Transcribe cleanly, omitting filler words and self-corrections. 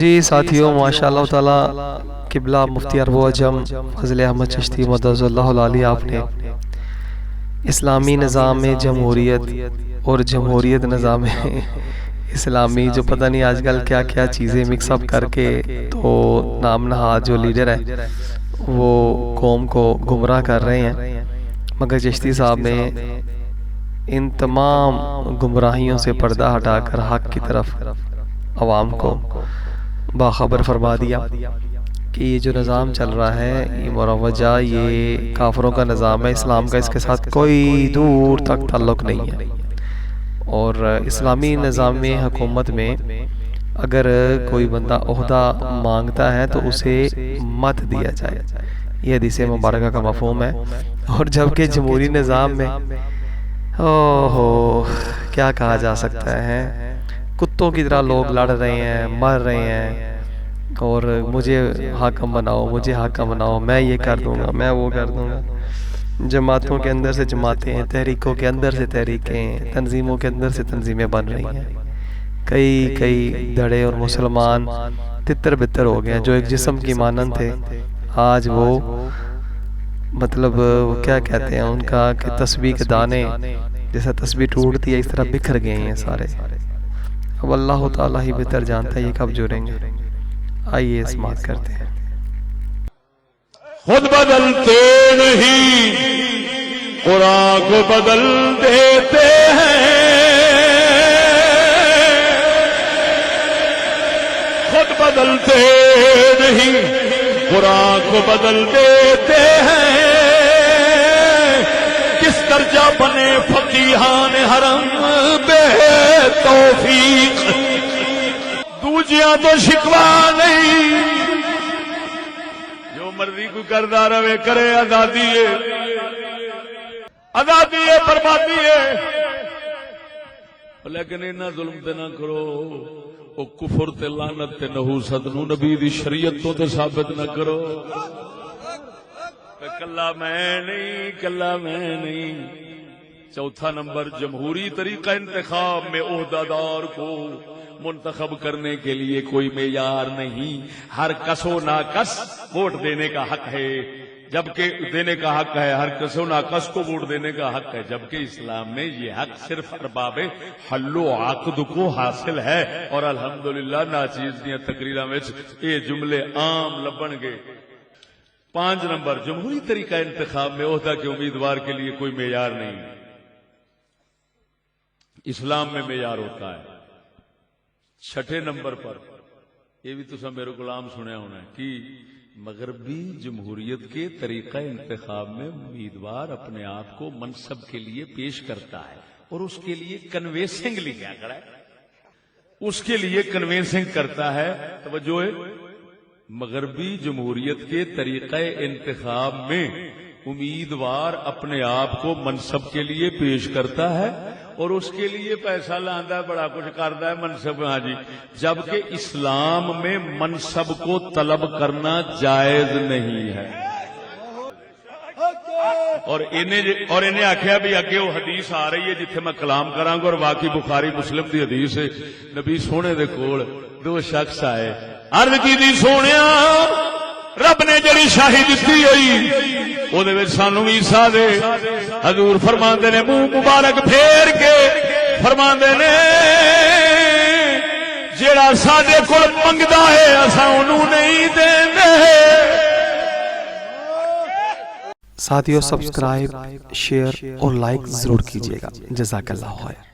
جی ساتھیوں، ماشاءاللہ تعالی قبلہ مفتی عرب و عجم فضل احمد چشتی مدض اللہ العالی آپ نے اسلامی نظام جمہوریت اور جمہوریت نظام اسلامی جو پتہ نہیں آج کل کیا کیا چیزیں مکس اپ کر کے تو نام نہاد جو لیڈر ہے وہ قوم کو گمراہ کر رہے ہیں، مگر چشتی صاحب نے ان تمام گمراہیوں سے پردہ ہٹا کر حق کی طرف عوام کو باخبر فرما دیا کہ یہ جو نظام چل رہا ہے یہ مروجہ، یہ کافروں کا نظام ہے، اسلام کا اس کے ساتھ کوئی دور تک تعلق نہیں ہے۔ اور اسلامی نظام حکومت میں اگر کوئی بندہ عہدہ مانگتا ہے تو اسے مت دیا جائے، یہ حدیث مبارکہ کا مفہوم ہے۔ اور جبکہ جمہوری نظام میں کیا کہا جا سکتا ہے، کتوں کی طرح لوگ لڑ رہے ہیں، مر رہے ہیں، اور مجھے حاکم بناؤ، مجھے حاکم بناؤ، میں یہ کر دوں گا، میں وہ کر دوں گا۔ جماعتوں کے اندر سے جماعتیں، تحریکوں کے اندر سے تحریکیں، تنظیموں کے اندر سے تنظیمیں بن رہی ہیں۔ کئی دھڑے اور مسلمان تتر بتر ہو گئے ہیں، جو ایک جسم کی مانند تھے آج وہ مطلب کیا کہتے ہیں ان کا کہ تسبیح کے دانے جیسا تسبیح ٹوٹتی ہے اس طرح بکھر گئے ہیں سارے۔ اب اللہ تعالیٰ ہی بہتر جانتا ہے یہ کب جڑیں گے۔ آئیے سماعت کرتے ہیں۔ خود بدلتے نہیں قرآن کو بدل دیتے ہیں، خود بدلتے نہیں قرآن کو بدل دیتے ہیں۔ کس درجہ بنے فقیہان حرم بے توفیق، دوجیاں تو شکوا نہیں، جو مرضی کو کردہ روے کرے، آزادی ہے، آزادی ہے، بربادی ہے، لیکن انہاں ظلم تے نہ کرو، او کفر تے لعنت تے نحوست نو نبی دی شریعت تو تے ثابت نہ کرو۔ کلا میں نہیں، کلا میں نہیں۔ چوتھا نمبر، جمہوری طریقہ انتخاب میں عہدیدار کو منتخب کرنے کے لیے کوئی معیار نہیں، ہر کس و ناکس ووٹ دینے کا حق ہے، جبکہ دینے کا حق ہے، ہر کس و ناکس کو ووٹ دینے کا حق ہے، جبکہ اسلام میں یہ حق صرف ارباب حل و عقد کو حاصل ہے۔ اور الحمدللہ ناچیز دیاں تقریراں وچ یہ جملے عام لبن گے۔ 5 نمبر، جمہوری طریقہ انتخاب میں عہدہ کے امیدوار کے لیے کوئی معیار نہیں، اسلام میں معیار ہوتا ہے۔ 6 نمبر پر، یہ بھی تسا میرے غلام سنیا ہونا ہے کہ مغربی جمہوریت کے طریقہ انتخاب میں امیدوار اپنے آپ کو منصب کے لیے پیش کرتا ہے اور اس کے لیے کنوینسنگلی کیا کرا ہے، اس کے لیے کنوینسنگ کرتا ہے۔ توجہ ہے، مغربی جمہوریت کے طریقہ انتخاب میں امیدوار اپنے آپ کو منصب کے لیے پیش کرتا ہے اور اس کے لیے پیسہ لاندا ہے، بڑا کچھ کرتا ہے، منصب، ہاں جی، جبکہ اسلام میں منصب کو طلب کرنا جائز نہیں ہے۔ اور انہیں آخیا بھی اگے وہ حدیث آ رہی ہے جتھے میں کلام کراں گا، اور واقعی بخاری مسلم دی حدیث ہے، نبی سونے دے کول 2 شخص آئے، عرض کی دی سونیا رب نے جڑی شاہی دتی ہوئی او دے وچ سانو بھی حصہ دے۔ حضور فرماندے نے منہ مبارک پھیر کے فرماندے نے جیڑا ساڈے کول منگدا ہے اساں اونوں نہیں دیندے۔ ساتھیوں، سبسکرائب، شیئر اور لائک ضرور کیجیے گا۔ جزاک اللہ خیر۔